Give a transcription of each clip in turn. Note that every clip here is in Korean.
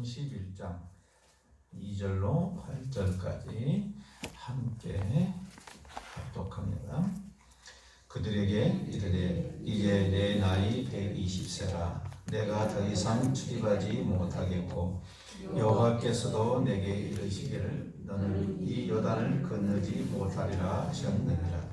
31장 2절로 8절까지 함께 합독합니다. 그들에게 이르되 이제 내 나이 120세라 내가 더 이상 출입하지 못하겠고 여호와께서도 내게 이르시기를 너는 이 요단을 건너지 못하리라 하셨느니라.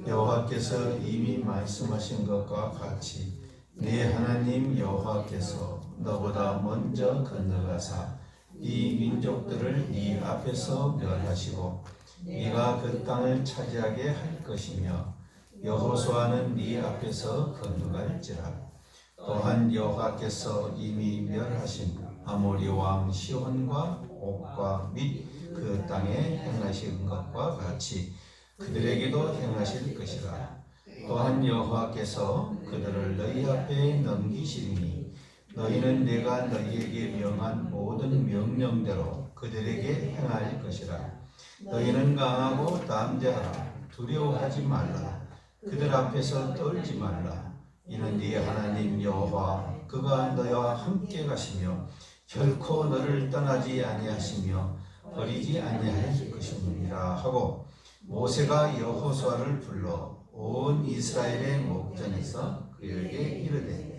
여호와께서 이미 말씀하신 것과 같이 네 하나님 여호와께서 너보다 먼저 건너가사 이 민족들을 네 앞에서 멸하시고 네가 그 땅을 차지하게 할 것이며 여호수아는 네 앞에서 건너갈지라. 또한 여호와께서 이미 멸하신 아모리 왕 시온과 옥과 및 그 땅에 행하신 것과 같이 그들에게도 행하실 것이라. 또한 여호와께서 그들을 너희 앞에 넘기시리니 너희는 내가 너희에게 명한 모든 명령대로 그들에게 행할 것이라. 너희는 강하고 담대하라. 두려워하지 말라. 그들 앞에서 떨지 말라. 이는 네 하나님 여호와 그가 너희와 함께 가시며 결코 너를 떠나지 아니하시며 버리지 아니할 것임이니라 하고 모세가 여호수아를 불러 온 이스라엘의 목전에서 그에게 이르되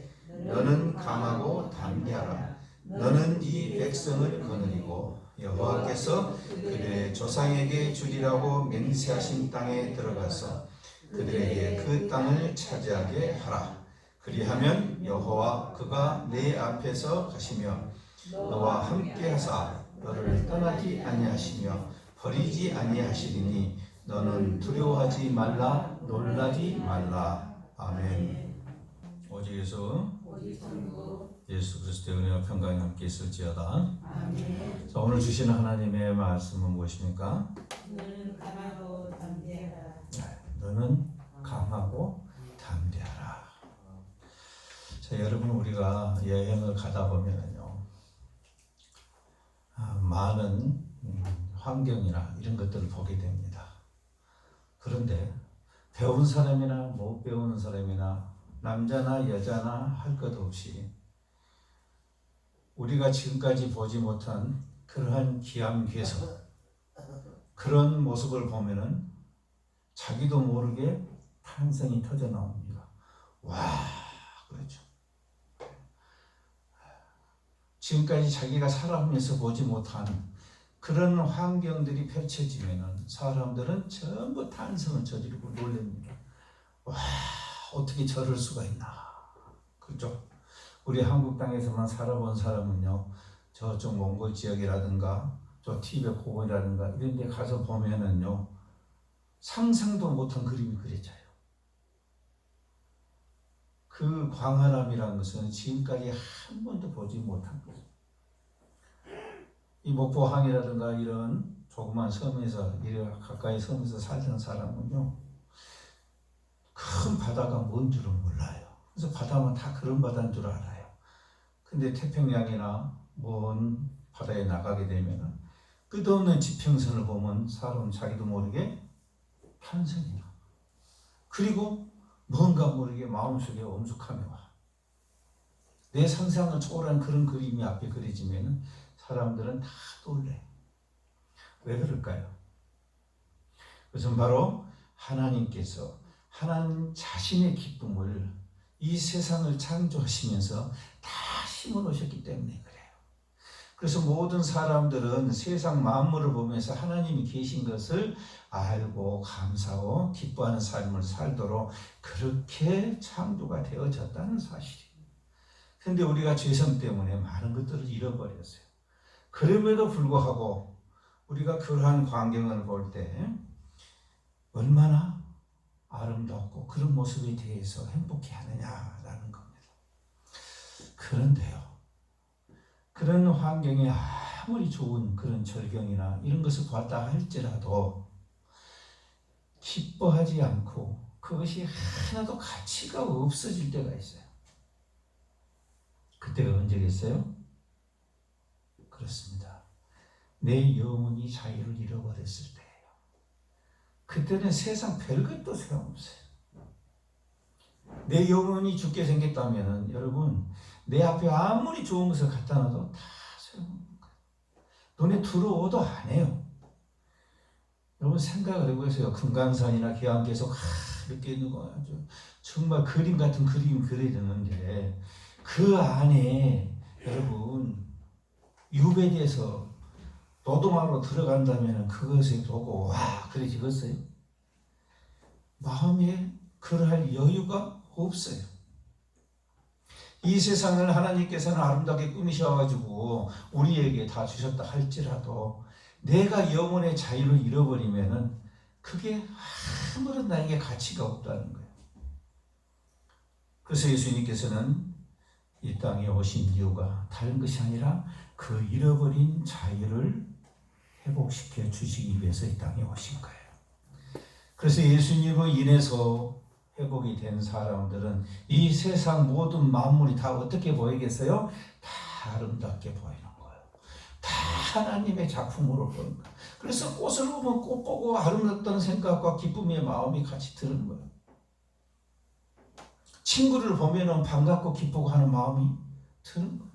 너는 강하고 담대하라. 너는 이 백성을 거느리고 여호와께서 그들의 조상에게 주리라고 맹세하신 땅에 들어가서 그들에게 그 땅을 차지하게 하라. 그리하면 여호와 그가 내 앞에서 가시며 너와 함께 하사 너를 떠나지 아니하시며 버리지 아니하시리니 너는 두려워하지 말라. 놀라지 말라. 아멘. 오직 예수 그리스도의 은혜와 평강이 함께 있을지어다. 아멘. 자, 오늘 주시는 하나님의 말씀은 무엇입니까? 너는 강하고 담대하라. 너는 강하고 담대하라. 자, 여러분 우리가 여행을 가다 보면은요, 많은 환경이나 이런 것들을 보게 됩니다. 그런데 배운 사람이나 못 배우는 사람이나 남자나 여자나 할 것 없이 우리가 지금까지 보지 못한 그러한 기암괴석, 그런 모습을 보면은 자기도 모르게 탄성이 터져 나옵니다. 와, 그렇죠. 지금까지 자기가 살아오면서 보지 못한 그런 환경들이 펼쳐지면은 사람들은 전부 탄성을 저지르고 놀랍니다. 와, 어떻게 저럴 수가 있나. 그렇죠? 우리 한국 땅에서만 살아본 사람은요, 저쪽 몽골 지역이라든가 저 티베트 고원이라든가 이런 데 가서 보면은요, 상상도 못한 그림이 그려져요. 그 광활함이라는 것은 지금까지 한 번도 보지 못한 거예요. 이 목포항이라든가 이런 조그만 섬에서, 이래 가까이 섬에서 살던 사람은요, 큰 바다가 뭔 줄은 몰라요. 그래서 바다만 다 그런 바다인 줄 알아요. 근데 태평양이나 먼 바다에 나가게 되면 끝없는 지평선을 보면 사람은 자기도 모르게 탄성이 나. 그리고 뭔가 모르게 마음속에 엄숙함이 와. 내 상상을 초월한 그런 그림이 앞에 그려지면 사람들은 다 놀래. 왜 그럴까요? 그것은 바로 하나님께서 하나님 자신의 기쁨을 이 세상을 창조하시면서 다 심어놓으셨기 때문에 그래요. 그래서 모든 사람들은 세상 만물을 보면서 하나님이 계신 것을 알고 감사하고 기뻐하는 삶을 살도록 그렇게 창조가 되어졌다는 사실이에요. 그런데 우리가 죄성 때문에 많은 것들을 잃어버렸어요. 그럼에도 불구하고 우리가 그러한 광경을 볼 때 얼마나 아름답고 그런 모습에 대해서 행복해하느냐라는 겁니다. 그런데요, 그런 환경이 아무리 좋은 그런 절경이나 이런 것을 봤다 할지라도 기뻐하지 않고 그것이 하나도 가치가 없어질 때가 있어요. 그때가 언제겠어요? 그렇습니다. 내 영혼이 자유를 잃어버렸을 때예요. 그때는 세상 별것도 소용없어요. 내 영혼이 죽게 생겼다면 여러분, 내 앞에 아무리 좋은 것을 갖다 놔도 다 소용없어요. 눈에 들어오도 안 해요. 여러분 생각을 해보세요. 금강산이나 계양계속 이렇게 있는 거 아주 정말 그림 같은 그림이 그려지는데 그 안에 여러분 유배돼서 노동하러 들어간다면 그것을 보고 와 그러지겠어요? 마음에 그러할 여유가 없어요. 이 세상을 하나님께서는 아름답게 꾸미셔가지고 우리에게 다 주셨다 할지라도 내가 영혼의 자유를 잃어버리면은 그게 아무런 나에게 가치가 없다는 거예요. 그래서 예수님께서는 이 땅에 오신 이유가 다른 것이 아니라 그 잃어버린 자유를 회복시켜 주시기 위해서 이 땅에 오신 거예요. 그래서 예수님으로 인해서 회복이 된 사람들은 이 세상 모든 만물이 다 어떻게 보이겠어요? 다 아름답게 보이는 거예요. 다 하나님의 작품으로 보이는 거예요. 그래서 꽃을 보면 꽃 보고 아름답다는 생각과 기쁨의 마음이 같이 드는 거예요. 친구를 보면 반갑고 기쁘고 하는 마음이 드는 거예요.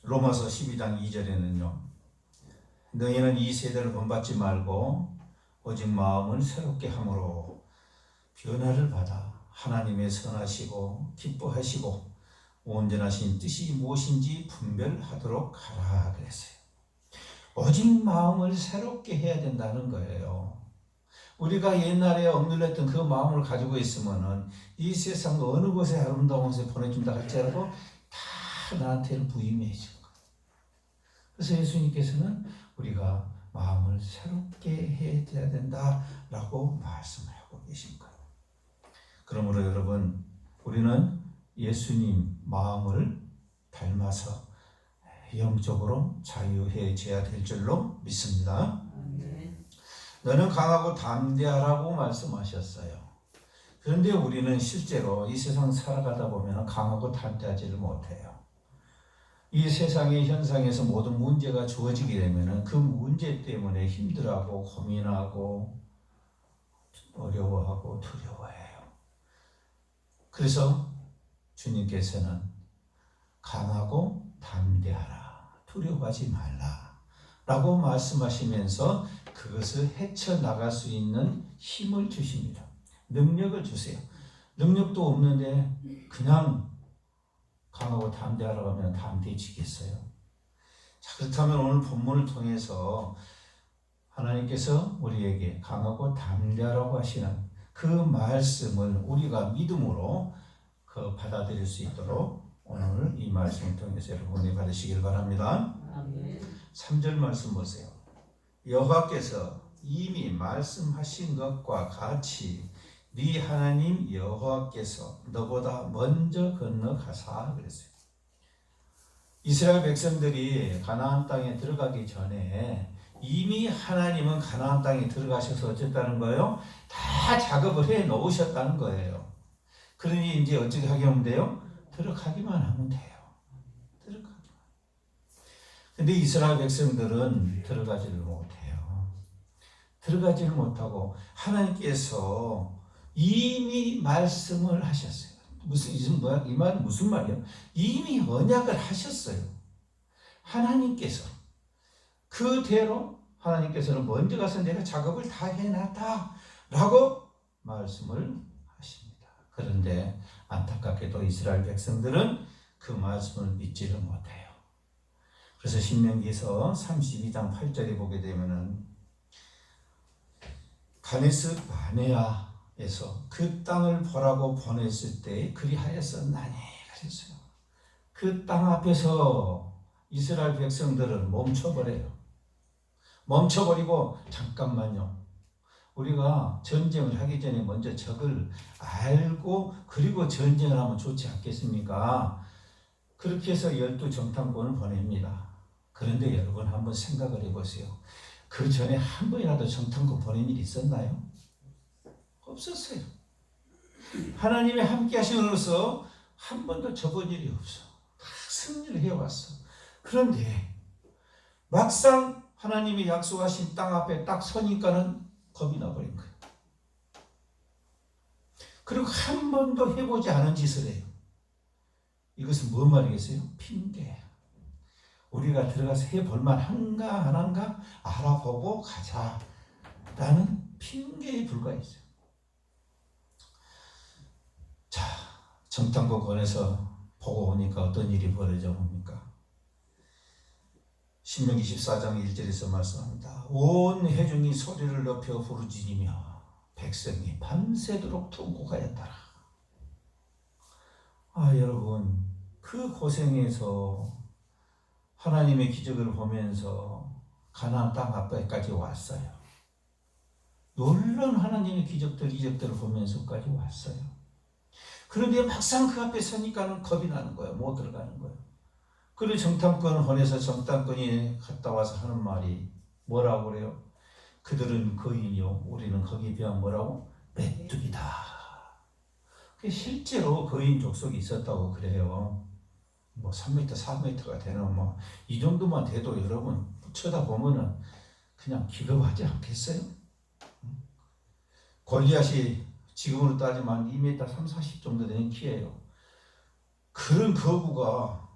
로마서 12장 2절에는요. 너희는 이 세대를 본받지 말고 오직 마음을 새롭게 함으로 변화를 받아 하나님의 선하시고 기뻐하시고 온전하신 뜻이 무엇인지 분별하도록 하라 그랬어요. 오직 마음을 새롭게 해야 된다는 거예요. 우리가 옛날에 억눌렸던 그 마음을 가지고 있으면은 이 세상 어느 곳에 아름다운 곳에 보내준다 할지라도 다 나한테는 부임해진 거예요. 그래서 예수님께서는 우리가 마음을 새롭게 해야 된다라고 말씀을 하고 계신 거예요. 그러므로 여러분 우리는 예수님 마음을 닮아서 영적으로 자유해져야 될 줄로 믿습니다. 너는 강하고 담대하라고 말씀하셨어요. 그런데 우리는 실제로 이 세상 살아가다 보면 강하고 담대하지를 못해요. 이 세상의 현상에서 모든 문제가 주어지게 되면 그 문제 때문에 힘들어하고 고민하고 어려워하고 두려워해요. 그래서 주님께서는 강하고 담대하라, 두려워하지 말라 라고 말씀하시면서 그것을 헤쳐나갈 수 있는 힘을 주십니다. 능력을 주세요. 능력도 없는데 그냥 강하고 담대하라고 하면 담대해지겠어요? 자, 그렇다면 오늘 본문을 통해서 하나님께서 우리에게 강하고 담대하라고 하시는 그 말씀을 우리가 믿음으로 받아들일 수 있도록 오늘 이 말씀을 통해서 여러분이 받으시길 바랍니다. 3절 말씀 보세요. 여호와께서 이미 말씀하신 것과 같이 네 하나님 여호와께서 너보다 먼저 건너가사 그랬어요. 이스라엘 백성들이 가나안 땅에 들어가기 전에 이미 하나님은 가나안 땅에 들어가셔서 어쨌다는 거예요? 다 작업을 해 놓으셨다는 거예요. 그러니 이제 어떻게 하면 돼요? 들어가기만 하면 돼요. 들어가기만. 근데 이스라엘 백성들은 들어가지를 못해요. 들어가지를 못하고 하나님께서 이미 말씀을 하셨어요. 이 말은 무슨 말이에요? 이미 언약을 하셨어요. 하나님께서 그대로 하나님께서는 먼저 가서 내가 작업을 다 해놨다 라고 말씀을 하십니다. 그런데 안타깝게도 이스라엘 백성들은 그 말씀을 믿지를 못해요. 그래서 신명기서 32장 8절에 보게 되면은 가데스 바네아에서 그 땅을 보라고 보냈을 때 그리하였었나니 그랬어요. 그 땅 앞에서 이스라엘 백성들은 멈춰버려요. 멈춰버리고 잠깐만요. 우리가 전쟁을 하기 전에 먼저 적을 알고 그리고 전쟁을 하면 좋지 않겠습니까? 그렇게 해서 12정탐꾼을 보냅니다. 그런데 여러분 한번 생각을 해보세요. 그 전에 한 번이라도 정탐꾼 보낸 일이 있었나요? 없었어요. 하나님의 함께 하심으로써 한 번도 접은 일이 없어. 다 승리를 해왔어. 그런데 막상 하나님이 약속하신 땅 앞에 딱 서니까는 겁이 나버린 거예요. 그리고 한 번도 해보지 않은 짓을 해요. 이것은 뭔 말이겠어요? 핑계. 우리가 들어가서 해볼만 한가 안 한가 알아보고 가자라는 핑계에 불과했어요. 자, 정탐꾼 권에서 보고 오니까 어떤 일이 벌어져 봅니까? 신명기 14장 1절에서 말씀합니다. 온 회중이 소리를 높여 부르짖으며 백성이 밤새도록 통곡하였더라. 여러분, 그 고생에서 하나님의 기적을 보면서 가나안 땅 앞에까지 왔어요. 놀라운 하나님의 기적들, 이적들을 보면서까지 왔어요. 그런데 막상 그 앞에 서니까는 겁이 나는 거예요. 못 들어가는 거예요. 그리고 정탐꾼을 보내서 정탐꾼이 갔다 와서 하는 말이 뭐라고 그래요? 그들은 거인이요, 우리는 거기에 비하면 뭐라고? 메뚜기다. 실제로 거인 족속이 있었다고 그래요. 뭐 3m, 4m가 되는 이 정도만 돼도 여러분 쳐다보면은 그냥 기겁하지 않겠어요? 골리앗이 지금으로 따지면 2m 3, 40 정도 되는 키예요. 그런 거구가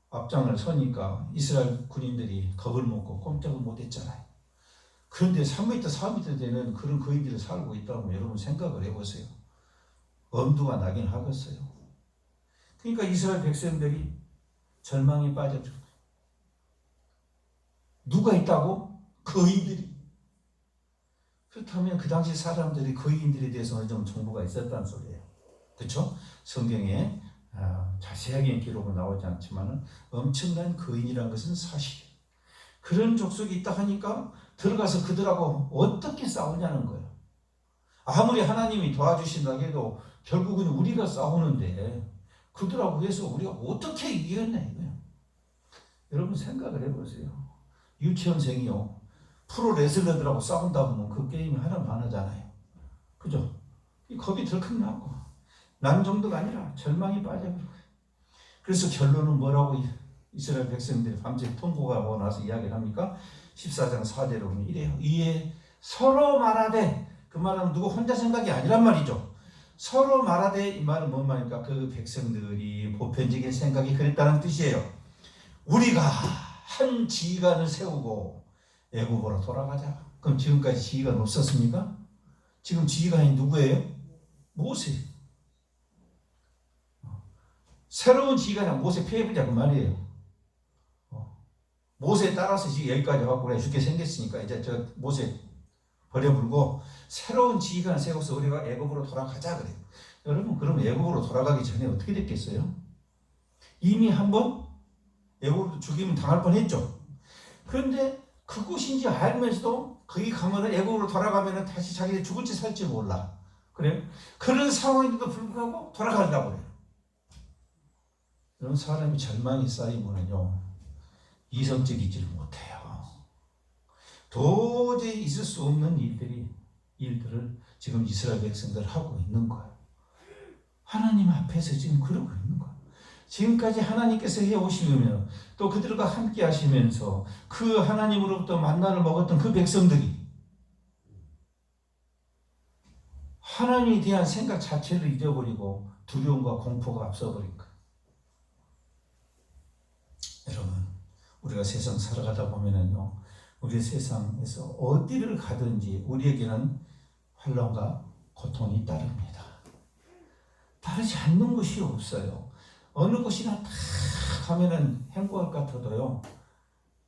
앞장을 서니까 이스라엘 군인들이 겁을 먹고 꼼짝을 못했잖아요. 그런데 3m, 4m 되는 그런 거인들이 살고 있다고 여러분 생각을 해보세요. 엄두가 나긴 하겠어요. 그러니까 이스라엘 백성들이 절망에 빠졌죠. 누가 있다고? 거인들이. 그렇다면 그 당시 사람들이 거인들에 대해서 어느 정도 정보가 있었다는 소리예요. 그렇죠? 성경에 자세하게 기록은 나오지 않지만 엄청난 거인이라는 것은 사실이에요. 그런 족속이 있다 하니까 들어가서 그들하고 어떻게 싸우냐는 거예요. 아무리 하나님이 도와주신다고 해도 결국은 우리가 싸우는데 그들하고 해서 우리가 어떻게 이기겠냐 이거예요. 여러분 생각을 해보세요. 유치원생이요, 프로 레슬러들하고 싸운다 보면 그 게임이 하나만 안 하잖아요. 그죠? 이 겁이 덜컥 나고 난 정도가 아니라 절망이 빠져버리고. 그래서 결론은 뭐라고 이스라엘 백성들이 밤새 통곡하고 나서 이야기를 합니까? 14장 4절에 보면 이래요. 이에 서로 말하되, 그 말은 누구 혼자 생각이 아니란 말이죠. 서로 말하되, 이 말은 뭔 말입니까? 그 백성들이 보편적인 생각이 그랬다는 뜻이에요. 우리가 한 지휘관을 세우고 애굽으로 돌아가자. 그럼 지금까지 지휘관 없었습니까? 지금 지휘관이 누구예요? 모세. 새로운 지휘관이 모세 폐해보자 그 말이에요. 모세에 따라서 지금 여기까지 와고 그래 죽게 생겼으니까 이제 저 모세 버려불고 새로운 지휘관을 세워서 우리가 애굽으로 돌아가자 그래요. 여러분 그럼 애굽으로 돌아가기 전에 어떻게 됐겠어요? 이미 한번 애굽으로 죽이면 당할 뻔했죠. 그런데 그곳인지 알면서도 거기 가면은 애굽으로 돌아가면은 다시 자기들 죽을지 살지 몰라. 그래요? 그런 상황인데도 불구하고 돌아가려고 그래요. 이런 사람이 절망이 쌓이면은요 이성적이지를 못해요. 도저히 있을 수 없는 일들을 지금 이스라엘 백성들 하고 있는 거예요. 하나님 앞에서 지금 그러고 있는 거예요. 지금까지 하나님께서 해오시면 또 그들과 함께 하시면서 그 하나님으로부터 만나를 먹었던 그 백성들이 하나님에 대한 생각 자체를 잃어버리고 두려움과 공포가 앞서버린 거예요. 여러분 우리가 세상 살아가다 보면은요, 우리 세상에서 어디를 가든지 우리에게는 환난과 고통이 따릅니다. 따르지 않는 곳이 없어요. 어느 곳이나 다 가면은 행복할 것 같아도요,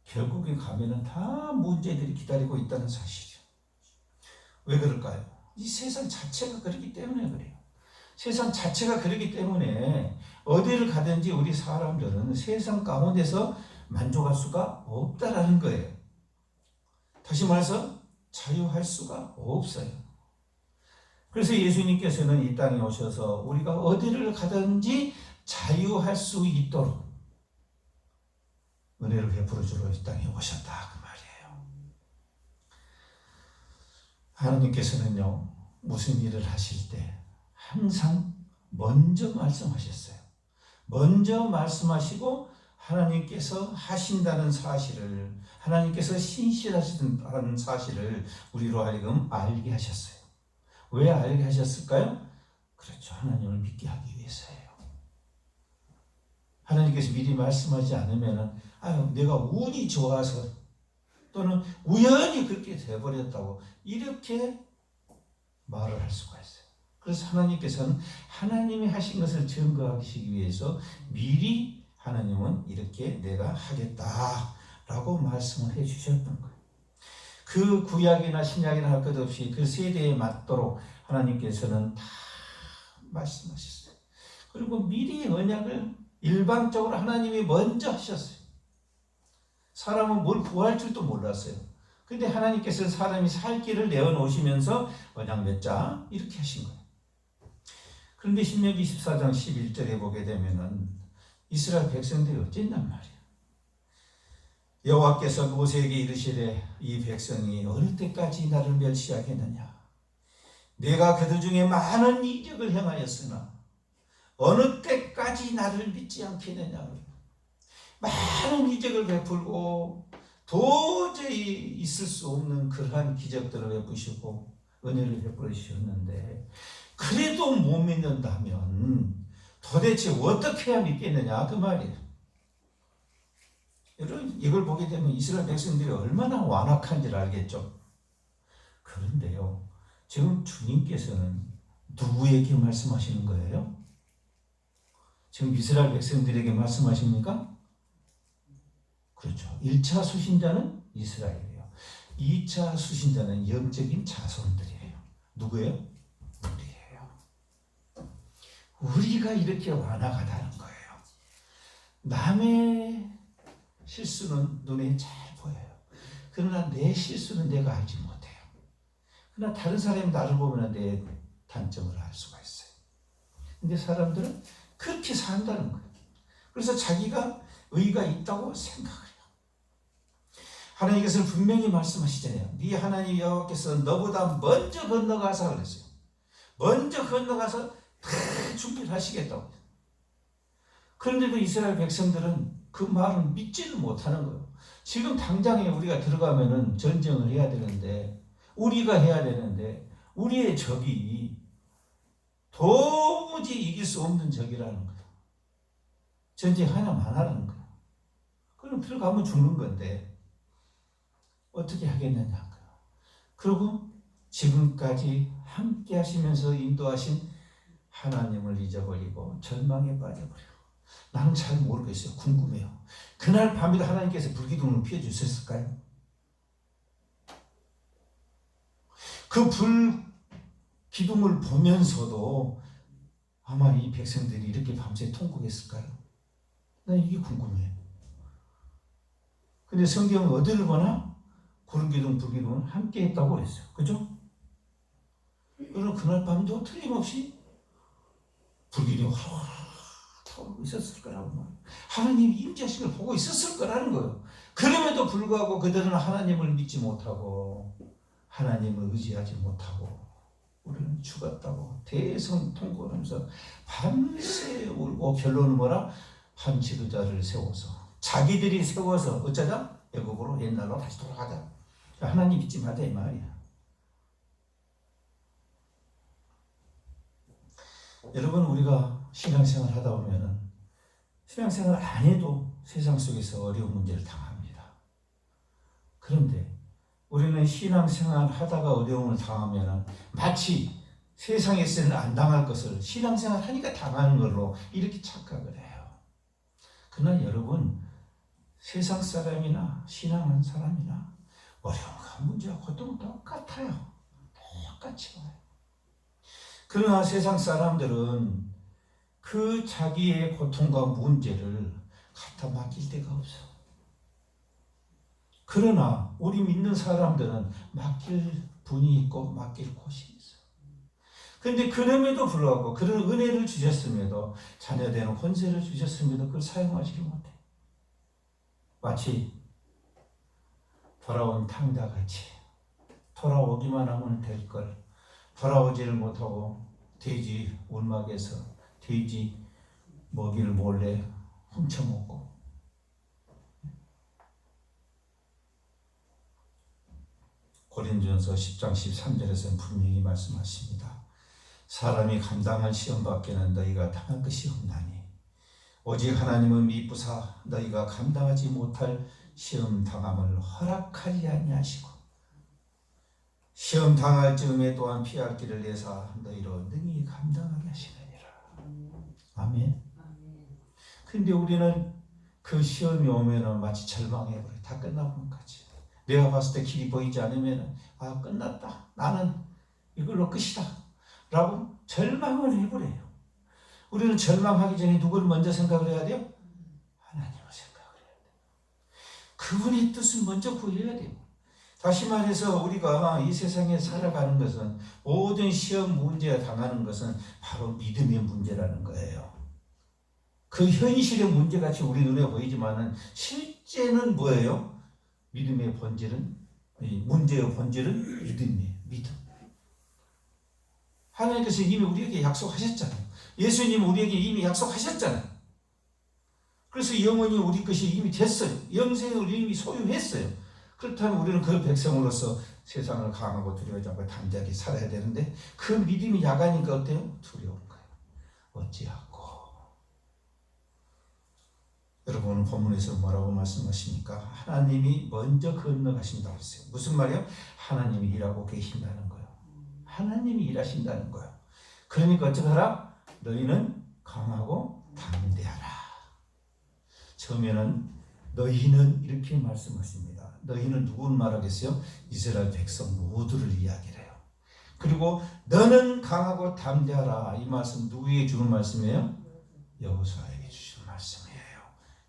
결국에 가면은 다 문제들이 기다리고 있다는 사실이죠. 왜 그럴까요? 이 세상 자체가 그렇기 때문에 그래요. 세상 자체가 그렇기 때문에 어디를 가든지 우리 사람들은 세상 가운데서 만족할 수가 없다라는 거예요. 다시 말해서 자유할 수가 없어요. 그래서 예수님께서는 이 땅에 오셔서 우리가 어디를 가든지 자유할 수 있도록 은혜를 베풀어 주러 이 땅에 오셨다 그 말이에요. 하나님께서는요 무슨 일을 하실 때 항상 먼저 말씀하셨어요. 먼저 말씀하시고 하나님께서 하신다는 사실을, 하나님께서 신실하시다는 사실을 우리로 하여금 알게 하셨어요. 왜 알게 하셨을까요? 그렇죠. 하나님을 믿게 하기 위해서예요. 하나님께서 미리 말씀하지 않으면은 내가 운이 좋아서 또는 우연히 그렇게 돼버렸다고 이렇게 말을 할 수가 있어요. 그래서 하나님께서는 하나님이 하신 것을 증거하시기 위해서 미리 하나님은 이렇게 내가 하겠다라고 말씀을 해주셨던 거예요. 그 구약이나 신약이나 할 것 없이 그 세대에 맞도록 하나님께서는 다 말씀하셨어요. 그리고 미리 언약을 일방적으로 하나님이 먼저 하셨어요. 사람은 뭘 구할 줄도 몰랐어요. 근데 하나님께서는 사람이 살 길을 내어놓으시면서 언약 맺자 이렇게 하신 거예요. 그런데 신명기 24장 11절에 보게 되면은 이스라엘 백성들이 어쨌냔 말이에요. 여호와께서 모세에게 이르시되 이 백성이 어느 때까지 나를 멸시하겠느냐. 내가 그들 중에 많은 이적을 행하였으나 어느 때까지 나를 믿지 않겠느냐. 많은 이적을 베풀고 도저히 있을 수 없는 그러한 기적들을 베푸시고 은혜를 베풀으셨는데 그래도 못 믿는다면 도대체 어떻게 해야 믿겠느냐 그 말이에요. 여러분 이걸 보게 되면 이스라엘 백성들이 얼마나 완악한지를 알겠죠. 그런데요 지금 주님께서는 누구에게 말씀하시는 거예요? 지금 이스라엘 백성들에게 말씀하십니까? 그렇죠. 1차 수신자는 이스라엘이에요. 2차 수신자는 영적인 자손들이에요. 누구예요? 우리예요. 우리가 이렇게 완악하다는 거예요. 남의 실수는 눈에 잘 보여요. 그러나 내 실수는 내가 알지 못해요. 그러나 다른 사람이 나를 보면 내 단점을 알 수가 있어요. 근데 사람들은 그렇게 산다는 거예요. 그래서 자기가 의가 있다고 생각을 해요. 하나님께서는 분명히 말씀하시잖아요. 네 하나님 여호와께서 너보다 먼저 건너가서 그랬어요. 먼저 건너가서 다 준비를 하시겠다고. 그런데도 이스라엘 백성들은 그 말을 믿지는 못하는 거예요. 지금 당장에 우리가 들어가면은 전쟁을 해야 되는데, 우리가 해야 되는데, 우리의 적이 도무지 이길 수 없는 적이라는 거예요. 전쟁 하나만 하라는 거예요. 그럼 들어가면 죽는 건데, 어떻게 하겠느냐. 그리고 지금까지 함께 하시면서 인도하신 하나님을 잊어버리고 절망에 빠져버려요. 나는 잘 모르겠어요. 궁금해요. 그날 밤에도 하나님께서 불기둥을 피워주셨을까요? 그 불기둥을 보면서도 아마 이 백성들이 이렇게 밤새 통곡했을까요? 난 이게 궁금해요. 근데 성경은 어디를 보나 구름기둥, 불기둥은 함께 했다고 그랬어요. 그죠? 그럼 그날 밤도 틀림없이 불기둥이 타오르고 있었을 거라고 말이에요. 하나님이 임재하신 걸 보고 있었을 거라는 거예요. 그럼에도 불구하고 그들은 하나님을 믿지 못하고 하나님을 의지하지 못하고 우리는 죽었다고 대성통곡을 하면서 밤새 울고 결론은 뭐라? 한 지도자를 세워서 자기들이 세워서 어쩌자? 애국으로 옛날로 다시 돌아가자. 하나님 믿지 마자 이 말이야. 여러분 우리가 신앙생활 하다 보면은 신앙생활 안 해도 세상 속에서 어려운 문제를 당합니다. 그런데 우리는 신앙생활 하다가 어려움을 당하면은 마치 세상에서는 안 당할 것을 신앙생활 하니까 당하는 걸로 이렇게 착각을 해요. 그러나 여러분 세상 사람이나 신앙한 사람이나 어려움과 문제와 고통은 똑같아요. 똑같이 와요. 그러나 세상 사람들은 그 자기의 고통과 문제를 갖다 맡길 데가 없어. 그러나 우리 믿는 사람들은 맡길 분이 있고 맡길 곳이 있어. 그런데 그럼에도 불구하고 그런 은혜를 주셨음에도 자녀되는 권세를 주셨음에도 그걸 사용하지 못해. 마치 돌아온 탕자같이 돌아오기만 하면 될 걸 돌아오지를 못하고 돼지 울막에서 돼지 먹이를 몰래 훔쳐먹고 고린도전서 10장 13절에서는 분명히 말씀하십니다. 사람이 감당할 시험 밖에는 너희가 당할 것이 없나니 오직 하나님은 미쁘사 너희가 감당하지 못할 시험 당함을 허락하지 아니하시고 시험 당할 즈음에 또한 피할 길을 내사 너희로 능히 감당하게 하시느니라. 아멘. 근데 우리는 그 시험이 오면은 마치 절망해버려. 다 끝나본 거지. 내가 봤을 때 길이 보이지 않으면 끝났다. 나는 이걸로 끝이다. 라고 절망을 해버려요. 우리는 절망하기 전에 누구를 먼저 생각을 해야 돼요? 하나님을 생각을 해야 돼요. 그분의 뜻을 먼저 구해야 돼요. 다시 말해서 우리가 이 세상에 살아가는 것은 모든 시험 문제에 당하는 것은 바로 믿음의 문제라는 거예요. 그 현실의 문제같이 우리 눈에 보이지만은 실제는 뭐예요? 믿음의 본질은, 문제의 본질은 믿음이에요. 믿음. 하나님께서 이미 우리에게 약속하셨잖아요. 예수님 우리에게 이미 약속하셨잖아요. 그래서 영원히 우리 것이 이미 됐어요. 영생을 이미 소유했어요. 그렇다면 우리는 그 백성으로서 세상을 강하고 두려워하지 않고 담대하게 살아야 되는데 그 믿음이 약하니까 어때요? 두려운 거예요. 어찌하고. 여러분 오늘 본문에서 뭐라고 말씀하십니까? 하나님이 먼저 건너가신다고 했어요. 무슨 말이에요? 하나님이 일하고 계신다는 거예요. 하나님이 일하신다는 거예요. 그러니까 어쩌하라? 너희는 강하고 담대하라. 처음에는 너희는 이렇게 말씀하십니다. 너희는 누구를 말하겠어요? 이스라엘 백성 모두를 이야기를 해요. 그리고 너는 강하고 담대하라. 이 말씀 누구에게 주는 말씀이에요? 여호수아에게 주시는 말씀이에요.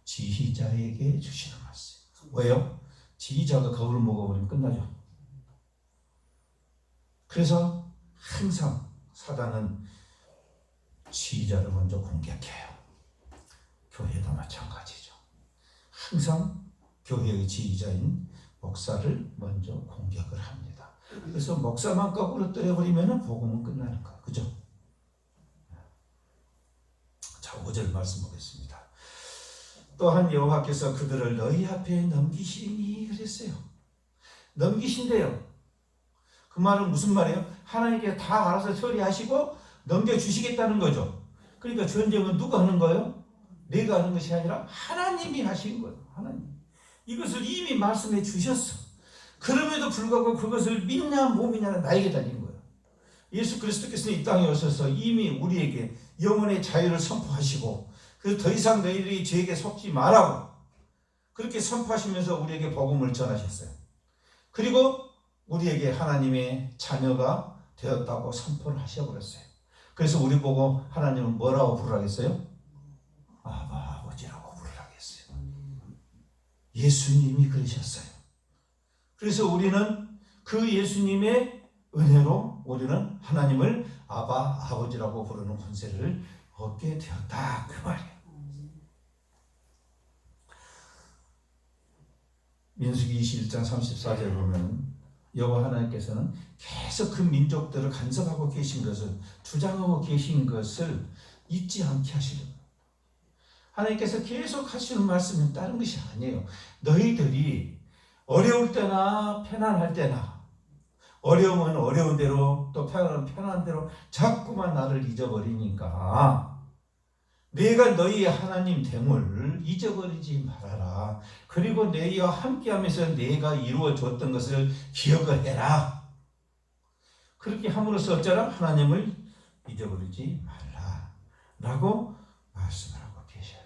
지휘자에게 주시는 말씀. 왜요? 지휘자가 거울을 먹어버리면 끝나죠. 그래서 항상 사단은 지휘자를 먼저 공격해요. 교회도 마찬가지죠. 항상 교회의 지휘자인 목사를 먼저 공격을 합니다. 그래서 목사만 거꾸로 때려버리면 복음은 끝나는 거예요. 그죠? 자, 5절 말씀 보겠습니다. 또한 여호와께서 그들을 너희 앞에 넘기시니 그랬어요. 넘기신대요. 그 말은 무슨 말이에요? 하나님께 다 알아서 처리하시고 넘겨주시겠다는 거죠. 그러니까 전쟁은 누가 하는 거예요? 내가 하는 것이 아니라 하나님이 하신 거예요. 하나님. 이것을 이미 말씀해 주셨어. 그럼에도 불구하고 그것을 믿냐 못 믿냐는 나에게 달린 거예요. 예수 그리스도께서 이 땅에 오셔서 이미 우리에게 영혼의 자유를 선포하시고 그래서 더 이상 너희들이 죄에게 속지 말라고 그렇게 선포하시면서 우리에게 복음을 전하셨어요. 그리고 우리에게 하나님의 자녀가 되었다고 선포를 하셔버렸어요. 그래서 우리 보고 하나님은 뭐라고 부르라고 했어요? 아바 아버지라고 부르라고 했어요. 예수님이 그러셨어요. 그래서 우리는 그 예수님의 은혜로 우리는 하나님을 아바 아버지라고 부르는 권세를 얻게 되었다. 그 말이에요. 민수기 21장 34절 보면 여호와 하나님께서는 계속 그 민족들을 간섭하고 계신 것을 주장하고 계신 것을 잊지 않게 하시는 거예요. 하나님께서 계속 하시는 말씀은 다른 것이 아니에요. 너희들이 어려울 때나 편안할 때나 어려우면 어려운 대로 또 편안하면 편안한 대로 자꾸만 나를 잊어버리니까 내가 너희의 하나님 됨을 잊어버리지 말아라. 그리고 너희와 함께하면서 내가 이루어 줬던 것을 기억을 해라. 그렇게 함으로써 어쩌라? 하나님을 잊어버리지 말라 라고 말씀을 하고 계셔요.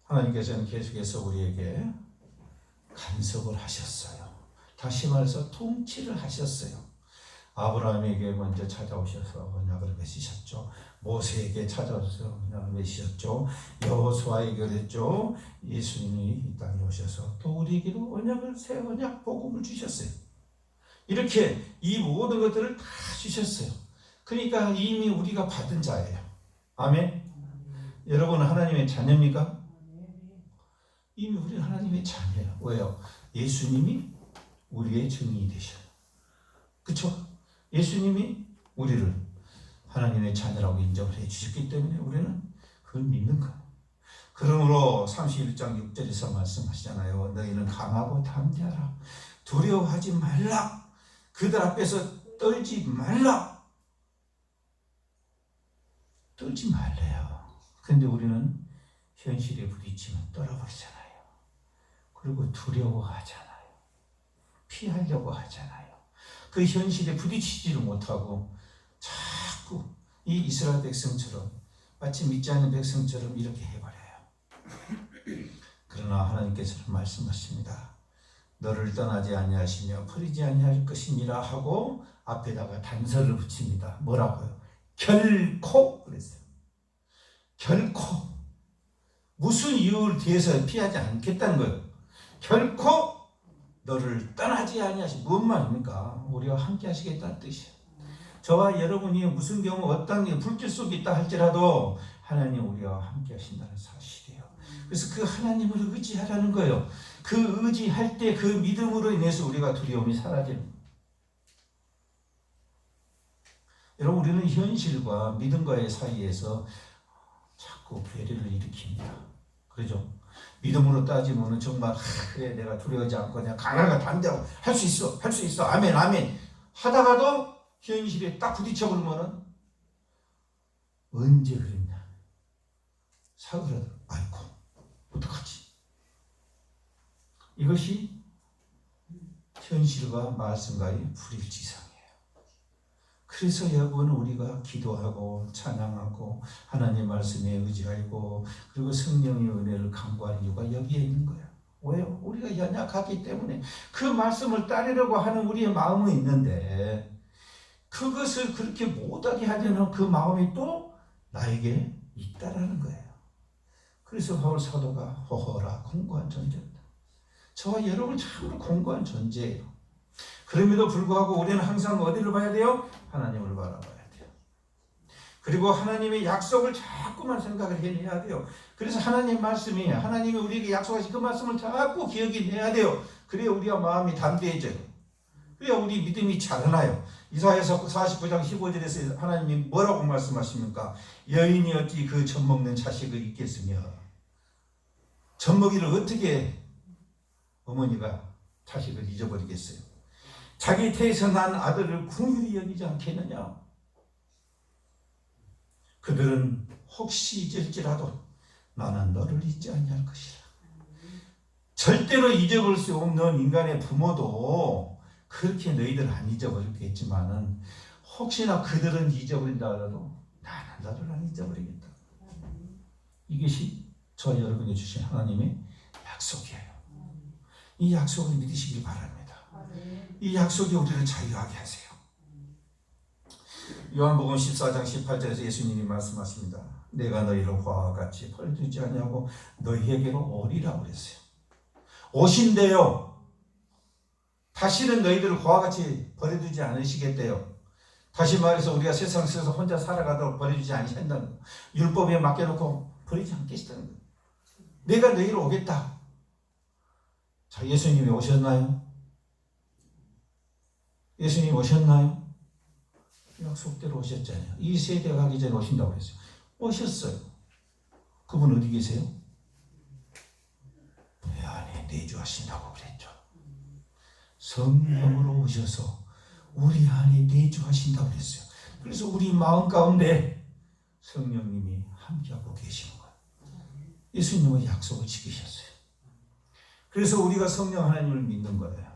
하나님께서는 계속해서 우리에게 간섭을 하셨어요. 다시 말해서 통치를 하셨어요. 아브라함에게 먼저 찾아오셔서 언약을 맺으셨죠. 모세에게 찾아오셔서 언약을 맺으셨죠. 여호수아에게 그랬죠. 예수님이 이 땅에 오셔서 또 우리에게도 언약을 새 언약 복음을 주셨어요. 이렇게 이 모든 것들을 다 주셨어요. 그러니까 이미 우리가 받은 자예요. 아멘. 여러분은 하나님의 자녀입니까? 이미 우리는 하나님의 자녀예요. 왜요? 예수님이 우리의 증인이 되셔요. 그렇죠? 예수님이 우리를 하나님의 자녀라고 인정을 해 주셨기 때문에 우리는 그걸 믿는 거예요. 그러므로 31장 6절에서 말씀하시잖아요. 너희는 강하고 담대하라. 두려워하지 말라. 그들 앞에서 떨지 말라. 떨지 말래요. 근데 우리는 현실에 부딪히면 떨어버리잖아요. 그리고 두려워하잖아요. 피하려고 하잖아요. 그 현실에 부딪히지를 못하고 자꾸 이 이스라엘 백성처럼 마치 믿지 않는 백성처럼 이렇게 해버려요. 그러나 하나님께서는 말씀하십니다. 너를 떠나지 아니하시며 버리지 아니할 것이니라 하고 앞에다가 단서를 붙입니다. 뭐라고요? 결코 그랬어요. 결코 무슨 이유를 대해서 피하지 않겠다는 거예요. 결코 너를 떠나지 아니하시. 뭔 말입니까? 우리와 함께 하시겠다는 뜻이에요. 저와 여러분이 무슨 경우 어떤 불길 속에 있다 할지라도 하나님 우리와 함께 하신다는 사실이에요. 그래서 그 하나님을 의지하라는 거예요. 그 의지할 때 그 믿음으로 인해서 우리가 두려움이 사라지는 거예요. 여러분 우리는 현실과 믿음과의 사이에서 자꾸 괴리를 일으킵니다. 그렇죠? 믿음으로 따지면 정말 그래 내가 두려워하지 않고 내가 강하게 담대하고 할 수 있어 할 수 있어 아멘 아멘 하다가도 현실에 딱 부딪혀버리면 언제 그랬냐 사그라들어. 아이고 어떡하지. 이것이 현실과 말씀과의 불일치상이에요. 그래서 여러분 우리가 기도하고 찬양하고 하나님 말씀에 의지하고 그리고 성령의 은혜를 간구하는 이유가 여기에 있는 거예요. 왜요? 우리가 연약하기 때문에 그 말씀을 따르려고 하는 우리의 마음은 있는데 그것을 그렇게 못하게 하려는 그 마음이 또 나에게 있다라는 거예요. 그래서 바울 사도가 허허라 공고한 존재입니다. 저와 여러분 참으로 공고한 존재예요. 그럼에도 불구하고 우리는 항상 어디를 봐야 돼요? 하나님을 바라봐야 돼요. 그리고 하나님의 약속을 자꾸만 생각을 해내야 돼요. 그래서 하나님 말씀이 하나님이 우리에게 약속하신 그 말씀을 자꾸 기억이 내야 돼요. 그래야 우리가 마음이 담대해져요. 그래야 우리 믿음이 자라나요. 이사야서 49장 15절에서 하나님이 뭐라고 말씀하십니까? 여인이 어찌 그 젖 먹는 자식을 잊겠으며 젖 먹이를 어떻게 어머니가 자식을 잊어버리겠어요? 자기 태에서 난 아들을 긍휼히 여기지 않겠느냐? 그들은 혹시 잊을지라도 나는 너를 잊지 아니할 것이라. 절대로 잊어버릴 수 없는 인간의 부모도 그렇게 너희들 안 잊어버리겠지만은 혹시나 그들은 잊어버린다 하더라도 나는 너를 안 잊어버리겠다. 이것이 저 여러분이 주신 하나님의 약속이에요. 이 약속을 믿으시길 바랍니다. 이 약속이 우리를 자유하게 하세요. 요한복음 14장 18절에서 예수님이 말씀하십니다. 내가 너희를 화와 같이 버려두지 아니하고 너희에게로 오리라 그랬어요. 오신대요. 다시는 너희들을 화와 같이 버려두지 않으시겠대요. 다시 말해서 우리가 세상 속에서 혼자 살아가도록 버려주지 않으신다는 거예요. 율법에 맡겨놓고 버리지 않겠다는 거예요. 내가 너희를 오겠다. 자, 예수님이 오셨나요? 예수님 오셨나요? 약속대로 오셨잖아요. 이 세대가 가기 전에 오신다고 그랬어요. 오셨어요. 그분 어디 계세요? 내 안에 내주하신다고 그랬죠. 성령으로 오셔서 우리 안에 내주하신다고 그랬어요. 그래서 우리 마음 가운데 성령님이 함께하고 계시는 거예요. 예수님은 약속을 지키셨어요. 그래서 우리가 성령 하나님을 믿는 거예요.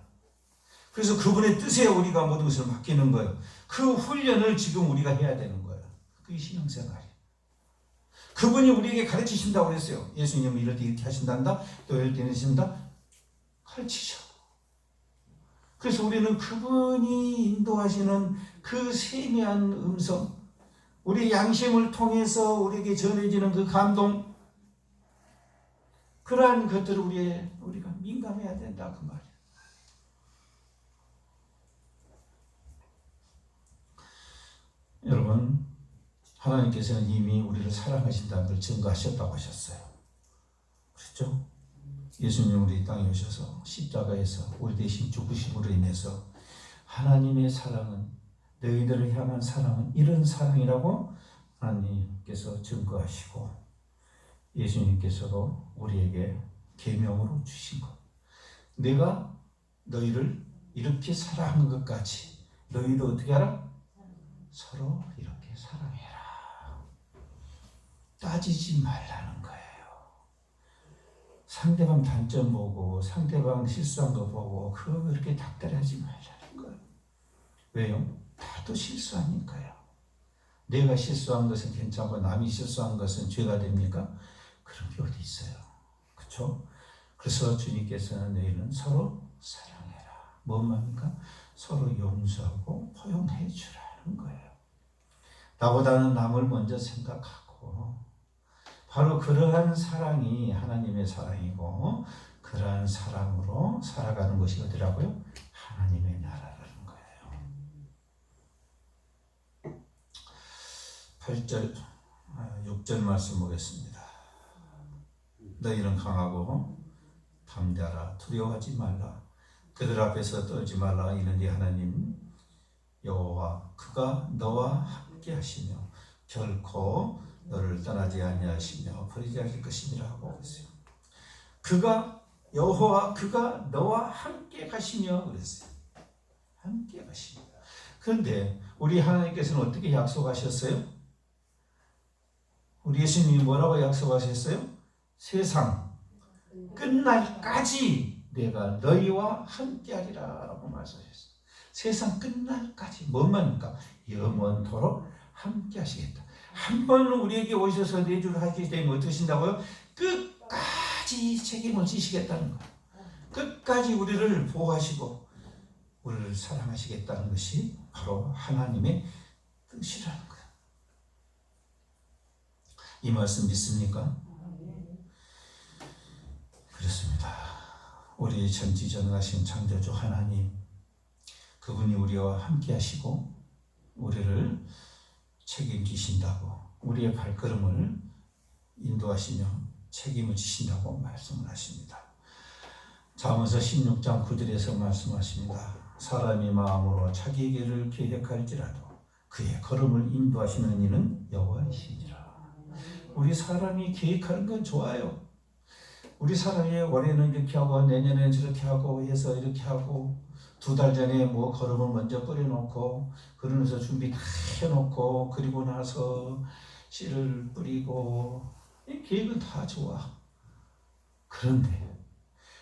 그래서 그분의 뜻에 우리가 모든 것을 맡기는 거예요. 그 훈련을 지금 우리가 해야 되는 거예요. 그게 신앙생활이에요. 그분이 우리에게 가르치신다고 그랬어요. 예수님은 이럴 때 이렇게 하신단다. 또 이럴 때는 하신다. 가르치셔. 그래서 우리는 그분이 인도하시는 그 세미한 음성, 우리 양심을 통해서 우리에게 전해지는 그 감동, 그러한 것들을 우리가 민감해야 된다 그 말이에요. 여러분, 하나님께서는 이미 우리를 사랑하신다는 걸 증거하셨다고 하셨어요. 그렇죠? 예수님 우리 땅에 오셔서 십자가에서 우리 대신 죽으심으로 인해서 하나님의 사랑은, 너희들을 향한 사랑은 이런 사랑이라고 하나님께서 증거하시고 예수님께서도 우리에게 계명으로 주신 것. 내가 너희를 이렇게 사랑한 것 같이 너희도 어떻게 하라? 서로 이렇게 사랑해라. 따지지 말라는 거예요. 상대방 단점 보고 상대방 실수한 거 보고 그거 그렇게 닥달하지 말라는 거예요. 왜요? 다도 실수하니까요. 내가 실수한 것은 괜찮고 남이 실수한 것은 죄가 됩니까? 그런 게 어디 있어요. 그렇죠? 그래서 주님께서는 너희는 서로 사랑해라. 뭔 말입니까? 서로 용서하고 포용해 주라는 거예요. 나보다는 남을 먼저 생각하고 바로 그러한 사랑이 하나님의 사랑이고 그러한 사랑으로 살아가는 것이 어디라고요? 하나님의 나라라는 거예요. 8절, 6절 말씀 보겠습니다. 너희는 강하고 담대하라. 두려워하지 말라. 그들 앞에서 떨지 말라. 이는 네 하나님 여호와 그가 너와 함께 하시며 결코 너를 떠나지 아니하시며 버리지 않을 것이니라 하고 있어요. 그가 여호와 그가 너와 함께 가시며 그랬어요. 함께 가시며. 그런데 우리 하나님께서는 어떻게 약속하셨어요? 우리 예수님이 뭐라고 약속하셨어요? 세상 끝날까지 내가 너희와 함께하리라 라고 말씀하셨어요. 세상 끝날까지. 뭔 말입니까? 영원토록 함께하시겠다. 한 번 우리에게 오셔서 내주를 하게 되면 어떻게 하신다고요? 끝까지 책임을 지시겠다는 거예요. 끝까지 우리를 보호하시고 우리를 사랑하시겠다는 것이 바로 하나님의 뜻이라는 거예요. 이 말씀 믿습니까? 그렇습니다. 우리 전지전능하신 창조주 하나님, 그분이 우리와 함께 하시고 우리를 책임지신다고, 우리의 발걸음을 인도하시며 책임을 지신다고 말씀을 하십니다. 잠언서 16장 9절에서 말씀하십니다. 사람이 마음으로 자기 길을 계획할지라도 그의 걸음을 인도하시는 이는 여호와이시니라. 우리 사람이 계획하는 건 좋아요. 우리 사람이 올해는 이렇게 하고 내년에 저렇게 하고 해서 이렇게 하고 2달 전에 뭐 걸음을 먼저 뿌려놓고 그러면서 준비 다 해놓고 그리고 나서 씨를 뿌리고 이 계획은 다 좋아. 그런데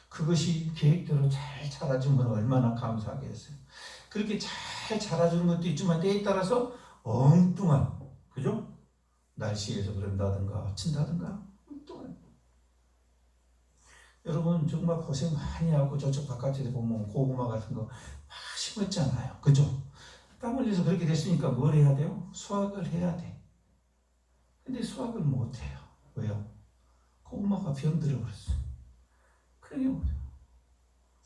그것이 계획대로 잘 자라주면 얼마나 감사하겠어요. 그렇게 잘 자라주는 것도 있지만 때에 따라서 엉뚱한, 그죠? 날씨에서 그런다든가 친다든가 엉뚱한. 여러분 정말 고생 많이 하고 저쪽 바깥에 보면 고구마 같은 거 막 심었잖아요. 그죠? 땀 흘려서 그렇게 됐으니까 뭘 해야 돼요? 수확을 해야 돼. 근데 수확을 못 해요. 왜요? 고구마가 병들어 버렸어요. 그게 뭐죠?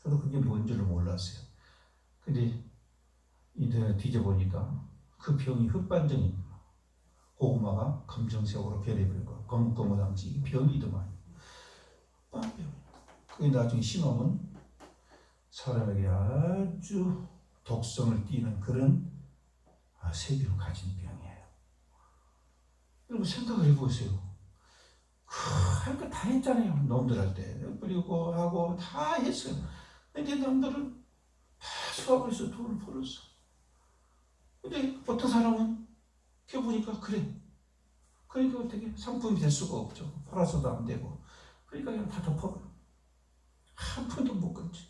저도 그게 뭔 줄을 몰랐어요. 근데 인터넷 뒤져보니까 그 병이 흑반증입니다. 고구마가 검정색으로 변해버리고 거뭇거뭇한지 이게 병이더만. 빵병. 그게 나중에 심하면 사람에게 아주 독성을 띠는 그런 세균을 가진 병이에요. 여러분 생각을 해보세요. 할 거 다 했잖아요. 놈들한테 뿌리고 하고 다 했어요. 근데 남들은 다 수확을 해서 돈을 벌었어. 근데 어떤 사람은 켜보니까 그래. 그러니까 어떻게 상품이 될 수가 없죠. 팔아서도 안 되고. 그러니까 그냥 다 덮어버려. 한 푼도 못 끊지.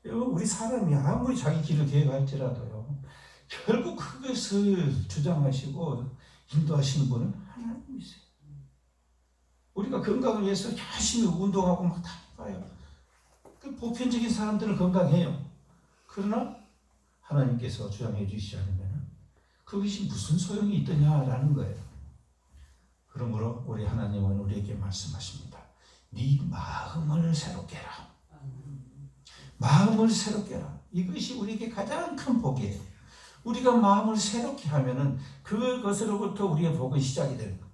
여러분 우리 사람이 아무리 자기 길을 계획할지라도요. 결국 그것을 주장하시고 인도하시는 분은 하나님이세요. 우리가 건강을 위해서 열심히 운동하고 막 다 해봐요. 그 보편적인 사람들은 건강해요. 그러나 하나님께서 주장해 주시지 않으면 그것이 무슨 소용이 있더냐라는 거예요. 그러므로 우리 하나님은 우리에게 말씀하십니다. 네 마음을 새롭게 해라. 마음을 새롭게 해라. 이것이 우리에게 가장 큰 복이에요. 우리가 마음을 새롭게 하면은 그것으로부터 우리의 복은 시작이 되는 거예요.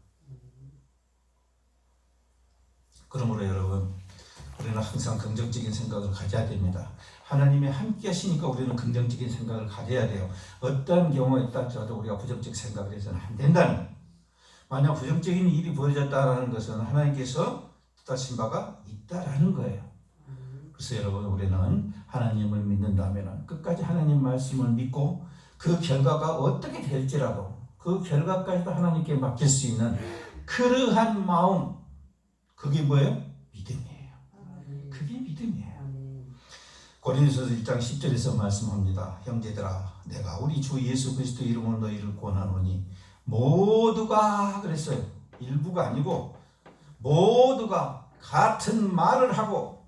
그러므로 여러분, 우리는 항상 긍정적인 생각을 가져야 됩니다. 하나님이 함께 하시니까 우리는 긍정적인 생각을 가져야 돼요. 어떤 경우에 있다더라도 우리가 부정적 생각을 해서는 안 된다는 거예요. 만약 부정적인 일이 벌어졌다는 것은 하나님께서 뜻하신 바가 있다라는 거예요. 그래서 여러분 우리는 하나님을 믿는다면 끝까지 하나님 말씀을 믿고 그 결과가 어떻게 될지라도 그 결과까지도 하나님께 맡길 수 있는 그러한 마음, 그게 뭐예요? 믿음이에요. 그게 믿음이에요. 고린도서 1장 10절에서 말씀합니다. 형제들아, 내가 우리 주 예수 그리스도 이름으로 너희를 권하노니 모두가, 그랬어요. 일부가 아니고 모두가 같은 말을 하고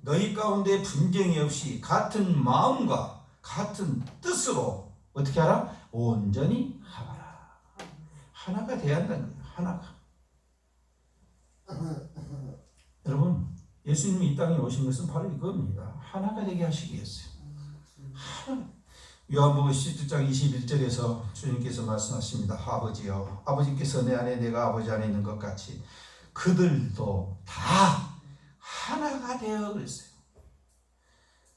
너희 가운데 분쟁이 없이 같은 마음과 같은 뜻으로 어떻게 하라? 온전히 하라. 하나가 돼야 한다는 거예요. 하나가. 여러분, 예수님이 이 땅에 오신 것은 바로 이겁니다. 하나가 되게 하시기 위해서요. 하나. 요한복음 17장 21절에서 주님께서 말씀하십니다. 아버지여, 아버지께서 내 안에 내가 아버지 안에 있는 것 같이 그들도 다 하나가 되어, 그랬어요.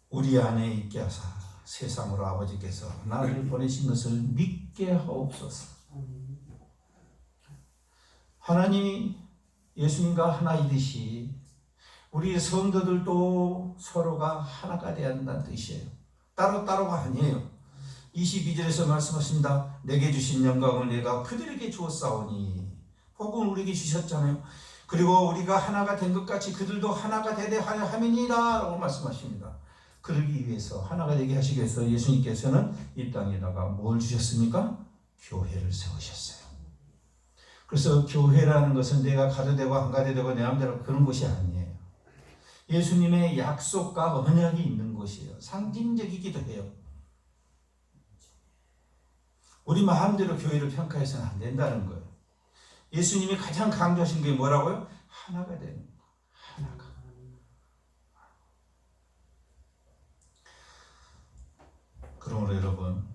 우리 안에 있게 하사 세상으로 아버지께서 나를 보내신 것을 믿게 하옵소서. 하나님이 예수님과 하나이듯이 우리 성도들도 서로가 하나가 되어야 한다는 뜻이에요. 따로따로가 아니에요. 22절에서 말씀하십니다. 내게 주신 영광을 내가 그들에게 주었사오니, 복은 우리에게 주셨잖아요. 그리고 우리가 하나가 된 것 같이 그들도 하나가 되려 함이니라 라고 말씀하십니다. 그러기 위해서, 하나가 되게 하시기 위해서 예수님께서는 이 땅에다가 뭘 주셨습니까? 교회를 세우셨어요. 그래서 교회라는 것은 내가 가도 되고 안 가도 되고 내 마음대로 그런 것이 아니에요. 예수님의 약속과 언약이 있는 것이에요. 상징적이기도 해요. 우리 마음대로 교회를 평가해서는 안 된다는 거예요. 예수님이 가장 강조하신 게 뭐라고요? 하나가 되는 거예요. 하나가. 그러므로 여러분,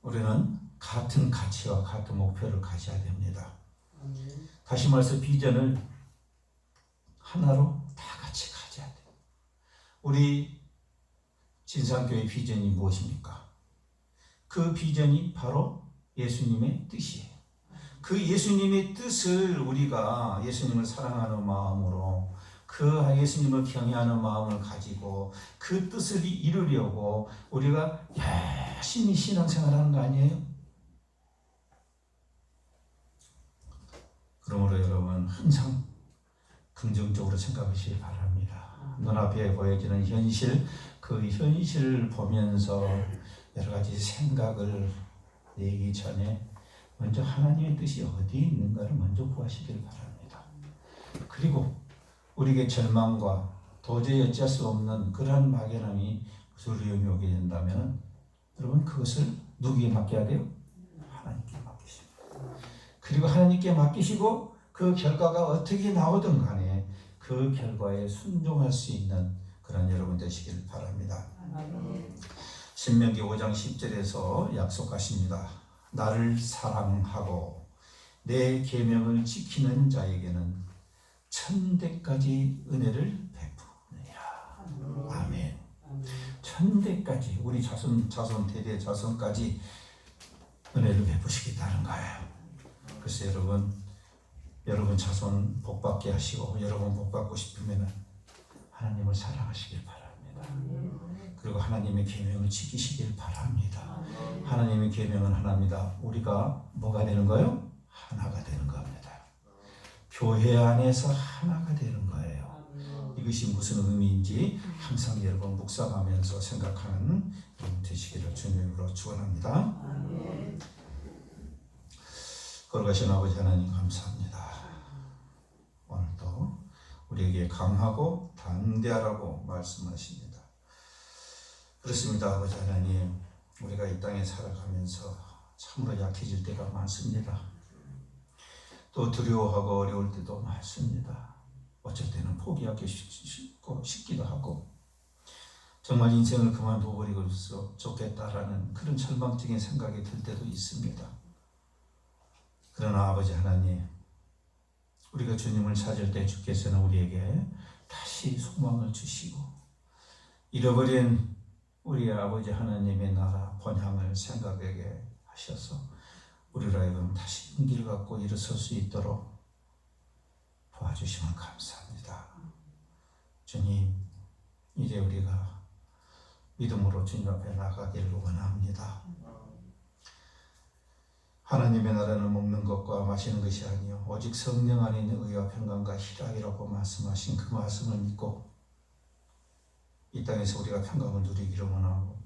우리는 같은 가치와 같은 목표를 가져야 됩니다. 다시 말해서 비전을 하나로 다 같이 가져야 돼요. 우리 진상교회 비전이 무엇입니까? 그 비전이 바로 예수님의 뜻이에요. 그 예수님의 뜻을 우리가 예수님을 사랑하는 마음으로, 그 예수님을 경외하는 마음을 가지고 그 뜻을 이루려고 우리가 열심히 신앙생활하는 거 아니에요? 그러므로 여러분, 항상 긍정적으로 생각하시기 바랍니다. 눈앞에 보여지는 현실, 그 현실을 보면서 여러 가지 생각을 내기 전에 먼저 하나님의 뜻이 어디에 있는가를 먼저 구하시길 바랍니다. 그리고 우리에게 절망과 도저히 어찌할 수 없는 그러한 막연함이 두려움이 오게 된다면 여러분, 그것을 누구에게 맡겨야 돼요? 하나님께 맡기십니다. 그리고 하나님께 맡기시고 그 결과가 어떻게 나오든 간에 그 결과에 순종할 수 있는 그런 여러분 되시길 바랍니다. 신명기 5장 10절에서 약속하십니다. 나를 사랑하고 내 계명을 지키는 자에게는 천대까지 은혜를 베푸느니라. 아멘. 천대까지, 우리 자손 대대 자손까지 은혜를 베푸시겠다는 거예요. 그래서 여러분 자손 복받게 하시고, 여러분 복받고 싶으면 하나님을 사랑하시길 바랍니다. 그리고 하나님의 계명을 지키시길 바랍니다. 하나님의 계명은 하나입니다. 우리가 뭐가 되는 거예요? 하나가 되는 겁니다. 교회 안에서 하나가 되는 거예요. 이것이 무슨 의미인지 항상 여러분 묵상하면서 생각하는 되시기를 주님으로 축원합니다. 거룩하신 아버지 하나님, 감사합니다. 오늘도 우리에게 강하고 담대하라고 말씀하십니다. 그렇습니다. 아버지 하나님, 우리가 이 땅에 살아가면서 참으로 약해질 때가 많습니다. 또 두려워하고 어려울 때도 많습니다. 어쩔 때는 포기하기 쉽기도 하고, 정말 인생을 그만둬버리고 좋겠다라는 그런 절망적인 생각이 들 때도 있습니다. 그러나 아버지 하나님, 우리가 주님을 찾을 때 주께서는 우리에게 다시 소망을 주시고, 잃어버린 우리 아버지 하나님의 나라 본향을 생각하게 하셔서 우리로 하여금 다시 용기를 갖고 일어설 수 있도록 도와주시면 감사합니다. 주님, 이제 우리가 믿음으로 주님 앞에 나가기를 원합니다. 하나님의 나라는 먹는 것과 마시는 것이 아니요 오직 성령 안에 있는 의와 평강과 희락이라고 말씀하신 그 말씀을 믿고 이 땅에서 우리가 평강을 누리기를 원하고